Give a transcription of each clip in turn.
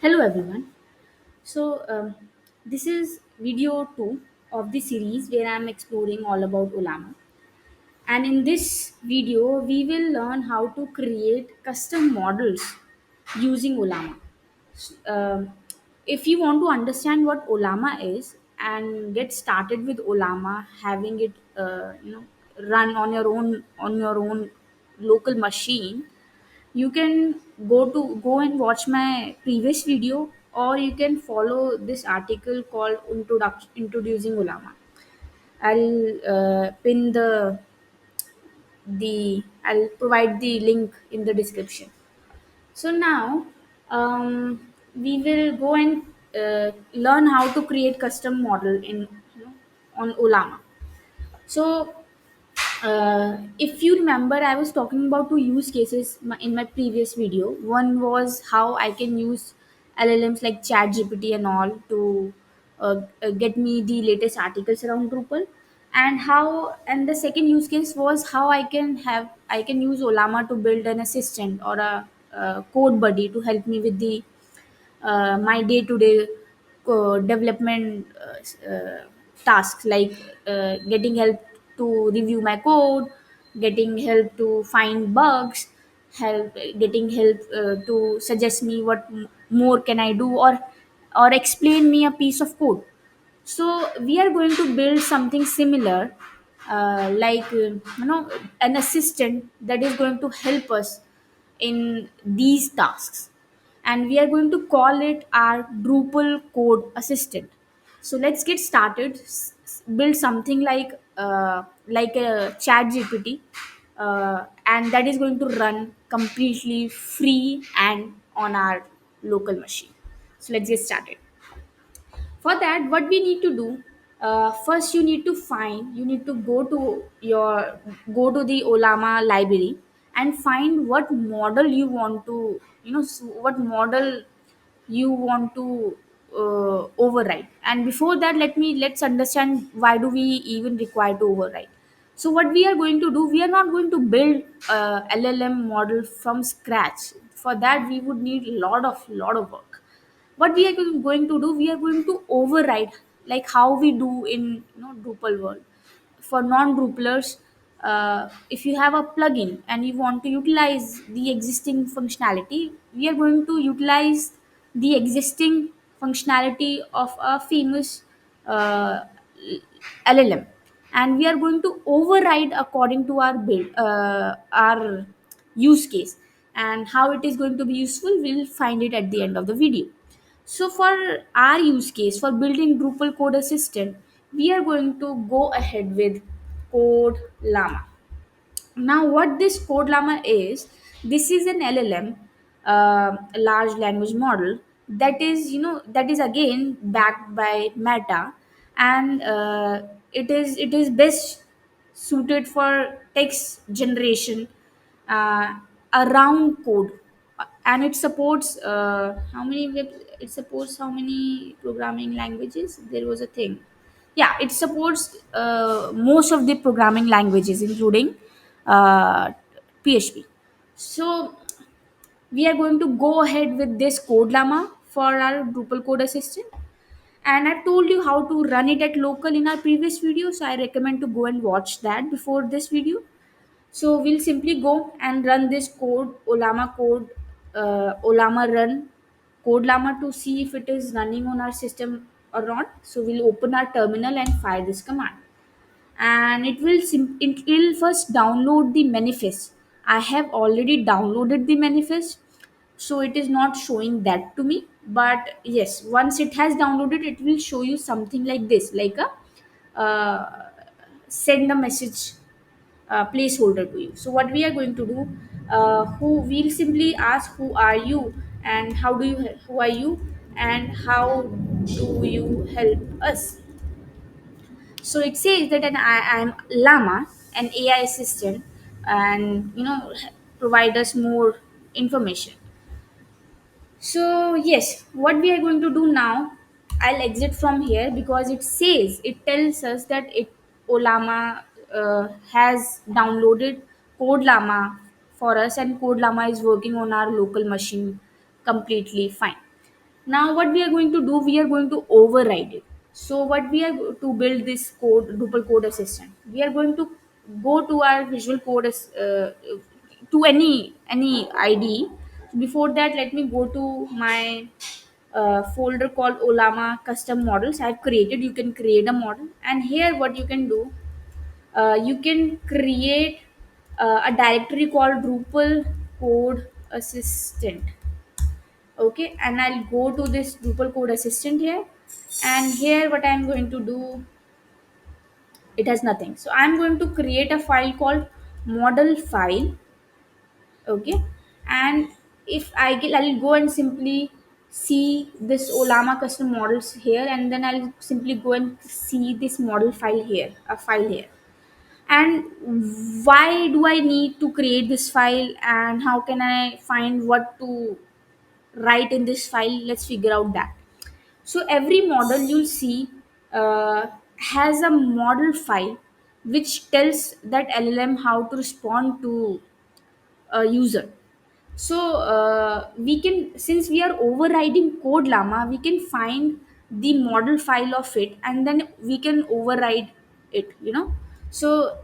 Hello everyone. This is video 2 of the series where I am exploring all about Olama. And in this video, we will learn how to create custom models using Olama. Um if you want to understand what Olama is and get started with Olama, having it run on your own local machine, you can go and watch my previous video, or you can follow this article called introducing ulama. I'll provide the link in the description. So now, we will go and learn how to create custom model on ulama. So if you remember, I was talking about two use cases in my previous video. One was how I can use LLMs like ChatGPT and all to get me the latest articles around Drupal, and the second use case was how I can use Olama to build an assistant or a code buddy to help me with the my day-to-day development tasks, like getting help to review my code, getting help to find bugs, getting help to suggest me what more can I do, or explain me a piece of code. So we are going to build something similar, an assistant that is going to help us in these tasks, and we are going to call it our Drupal code assistant. So let's get started. Build something like a chat GPT, and that is going to run completely free and on our local machine. So let's get started. For that, what we need to do, first you need to go to the Olama library and find what model you want to, what model you want to override. And before that, let's understand why do we even require to override. So what we are going to do, we are not going to build LLM model from scratch. For that, we would need lot of work. What we are going to do, we are going to override, like how we do in Drupal world. For non Drupalers, if you have a plugin and you want to utilize the existing functionality, we are going to utilize the existing functionality of a famous uh, LLM, and we are going to override according to our use case. And how it is going to be useful, we'll find it at the end of the video. So for our use case for building Drupal code assistant, we are going to go ahead with Code Llama. Now, what this Code Llama is, this is an LLM, a large language model that is, that is again backed by Meta, and it is best suited for text generation uh, around code. And it supports it supports how many programming languages? There was a thing. Yeah, it supports most of the programming languages, including uh, PHP. So we are going to go ahead with this Code Llama for our Drupal code assistant. And I told you how to run it at local in our previous video, so I recommend to go and watch that before this video. So we'll simply go and run this code, Olama run code llama, to see if it is running on our system or not. So we'll open our terminal and fire this command, and it will first download the manifest. I have already downloaded the manifest, so it is not showing that to me. But yes, once it has downloaded, it will show you something like this, like a send a message placeholder to you. So what we are going to do, who we'll simply ask who are you, and who are you, and how do you help us. So it says that I'm Llama, an AI assistant, and provide us more information. So yes, what we are going to do now, I'll exit from here because it tells us that Olama has downloaded Code for us, and Code is working on our local machine completely fine. Now what we are going to do, we are going to override it. So what we are to build this code, Drupal code assistant, we are going to go to our visual code to any id. Before that, let me go to my folder called Olama custom models I've created. You can create a model, and here what you can do, you can create a directory called Drupal code assistant. Okay, and I'll go to this Drupal code assistant here, and here what I'm going to do, it has nothing, so I'm going to create a file called model file. Okay, and if I'll go and simply see this Olama custom models here, and then I'll simply go and see this model file here, a file here. And why do I need to create this file, and how can I find what to write in this file? Let's figure out that. So every model you'll see has a model file which tells that LLM how to respond to a user. So we can, since we are overriding code llama, we can find the model file of it, and then we can override it. So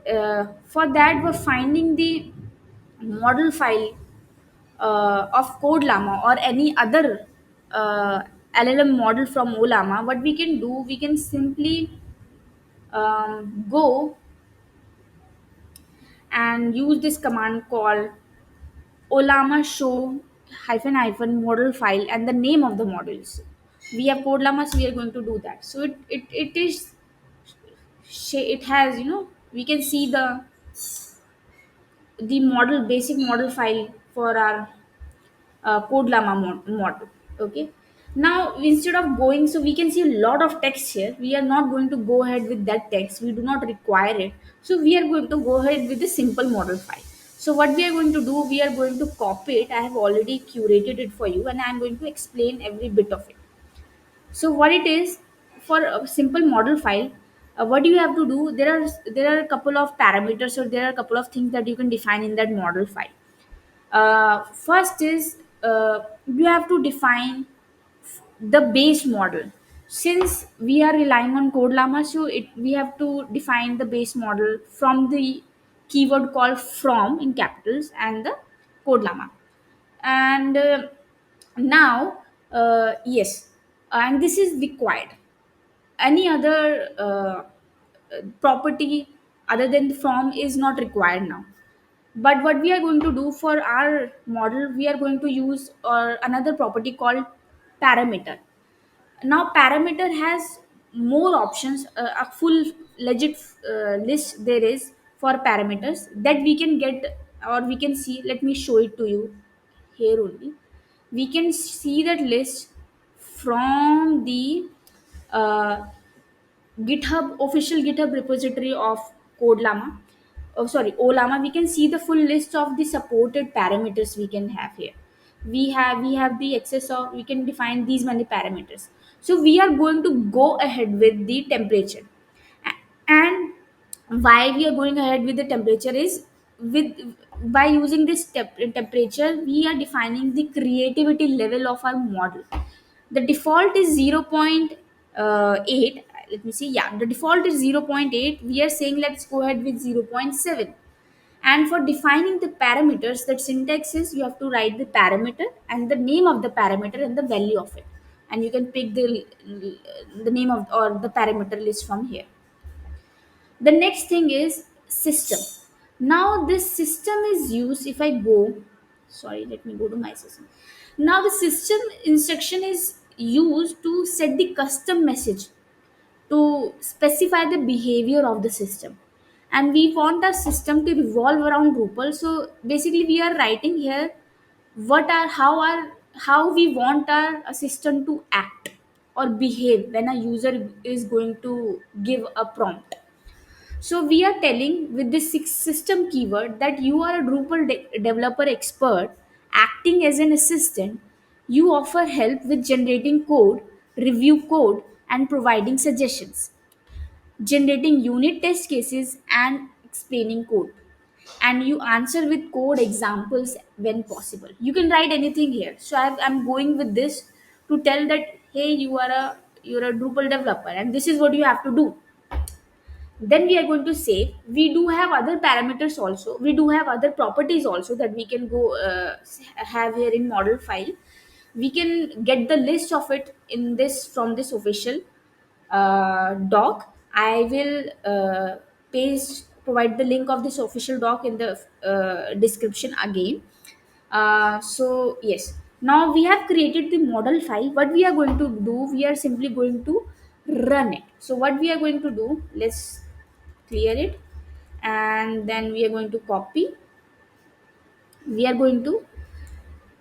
for that, we're finding the model file of code llama or any other uh, LLM model from Olama. What we can do, we can simply go and use this command called Olama show hyphen hyphen model file and the name of the models. We have code llama, so we are going to do that. So it is, it has, we can see the model, basic model file for our code llama model. Okay, now instead of going, so we can see a lot of text here. We are not going to go ahead with that text, we do not require it. So we are going to go ahead with the simple model file. So what we are going to do, we are going to copy it. I have already curated it for you, and I am going to explain every bit of it. So what it is, for a simple model file, what you have to do, there are a couple of parameters, or there are a couple of things that you can define in that model file. First is, you have to define the base model. Since we are relying on code llama, so we have to define the base model from the keyword called from in capitals and the code llama. And now, yes, and this is required. Any other property other than the from is not required now. But what we are going to do for our model, we are going to use another property called parameter. Now parameter has more options, a full legit list there is for parameters that we can get, or we can see. Let me show it to you here only. We can see that list from the uh, GitHub, official GitHub repository of code llama. Oh, sorry, Olama. We can see the full list of the supported parameters we can have here. We have the access of, we can define these many parameters. So we are going to go ahead with the temperature. And why we are going ahead with the temperature is, with by using this temperature, we are defining the creativity level of our model. The default is 0.8. Let me see, yeah, the default is 0.8. We are saying let's go ahead with 0.7. And for defining the parameters, that syntax is, you have to write the parameter and the name of the parameter and the value of it, and you can pick the name of, or the parameter list from here. The next thing is system. Now this system is used, if I go, sorry, let me go to my system. Now the system instruction is used to set the custom message to specify the behavior of the system. And we want our system to revolve around Drupal. So basically we are writing here what are how we want our assistant to act or behave when a user is going to give a prompt. So we are telling with this system keyword that you are a Drupal developer expert acting as an assistant. You offer help with generating code, review code, and providing suggestions, generating unit test cases, and explaining code. And you answer with code examples when possible. You can write anything here. So I'm going with this to tell that, hey, you're a Drupal developer and this is what you have to do. Then we are going to say we do have other parameters also, we do have other properties also that we can go have here in model file. We can get the list of it in this from this official doc. I will paste provide the link of this official doc in the description again. So yes, now we have created the model file. What we are going to do, we are simply going to run it. So what we are going to do, let's clear it, and then we are going to copy. We are going to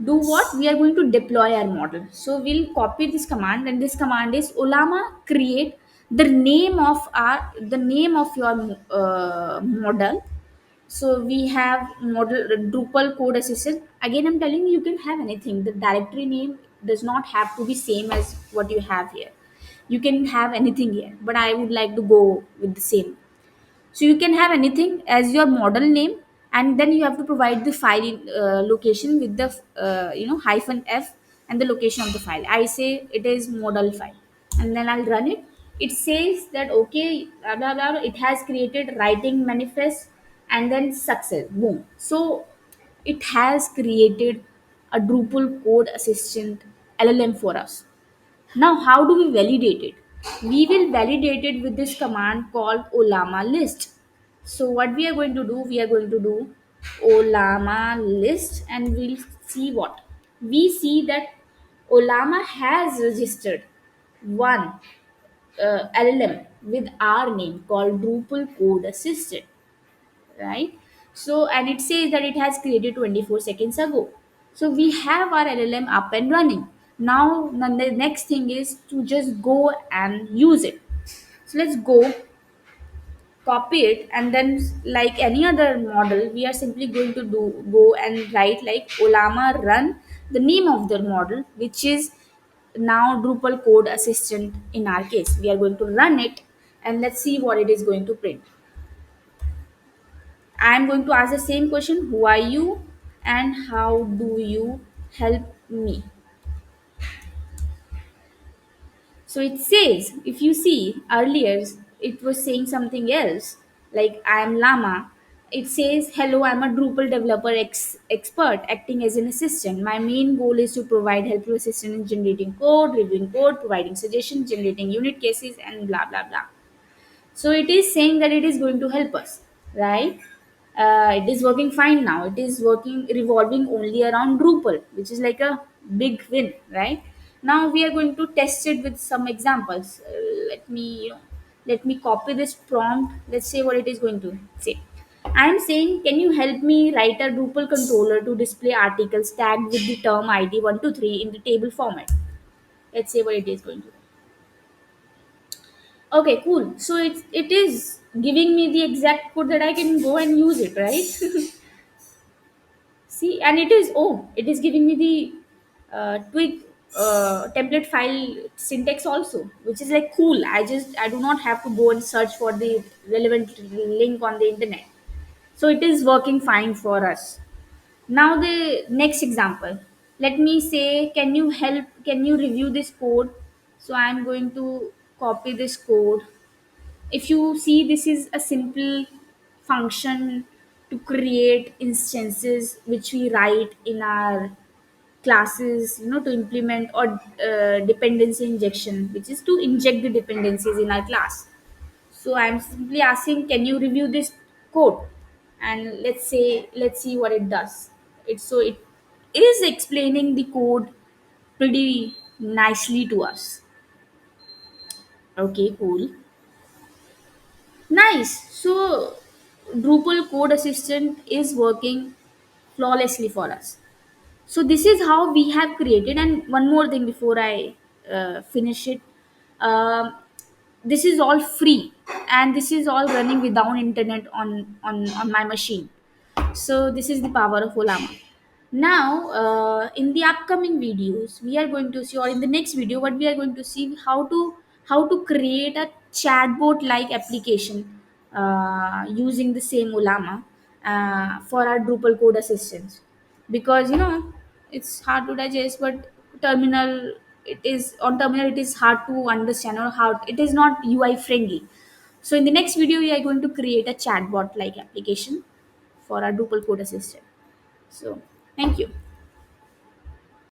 do what, we are going to deploy our model. So we'll copy this command, and this command is Olama create the name of your model. So we have model Drupal code assistant. Again, I'm telling you, you can have anything. The directory name does not have to be same as what you have here. You can have anything here, but I would like to go with the same. So you can have anything as your model name, and then you have to provide the file location with the hyphen f and the location of the file. I say it is model file, and then I'll run it. It says that okay, blah blah blah. It has created writing manifest, and then success. Boom. So it has created a Drupal code assistant LLM for us. Now, how do we validate it? We will validate it with this command called Olama list. So, what we are going to do, we are going to do Olama list, and we'll see what we see that Olama has registered one LLM with our name called Drupal Code Assistant, right? So, and it says that it has created 24 seconds ago. So we have our LLM up and running. Now the next thing is to just go and use it. So let's go copy it, and then like any other model, we are simply going to do go and write like Olama run the name of the model, which is now Drupal code assistant. In our case, we are going to run it, and let's see what it is going to print. I am going to ask the same question: who are you and how do you help me? So it says, if you see earlier, it was saying something else, like I am Lama. It says, hello, I'm a Drupal developer expert acting as an assistant. My main goal is to provide helpful assistance in generating code, reviewing code, providing suggestions, generating unit cases, and blah blah blah. So it is saying that it is going to help us, right? It is working fine now. It is working revolving only around Drupal, which is like a big win, right? Now we are going to test it with some examples. Let me copy this prompt. Let's say what it is going to say. I am saying, can you help me write a Drupal controller to display articles tagged with the term ID 123 in the table format? Let's say what it is going to. Okay, cool. So it is giving me the exact code that I can go and use it, right? See, and it is giving me the Twig template file syntax also, which is like cool. I do not have to go and search for the relevant link on the internet. So it is working fine for us. Now the next example. Let me say, can you review this code? So I'm going to copy this code. If you see, this is a simple function to create instances which we write in our classes, to implement, or dependency injection, which is to inject the dependencies in our class. So I'm simply asking, can you review this code? And let's see what it does. It is explaining the code pretty nicely to us. Okay, cool. Nice. So Drupal code assistant is working flawlessly for us. So this is how we have created. And one more thing before I finish it. Um this is all free, and this is all running without internet on my machine. So this is the power of Olama. Now, in the upcoming videos, we are going to see, or in the next video, what we are going to see, how to create a chatbot-like application using the same Olama for our Drupal code assistants. Because it's hard to digest, but terminal. it is on terminal, it is hard to understand, or how it is not UI friendly. So in the next video we are going to create a chatbot like application for our Drupal code assistant. So thank you.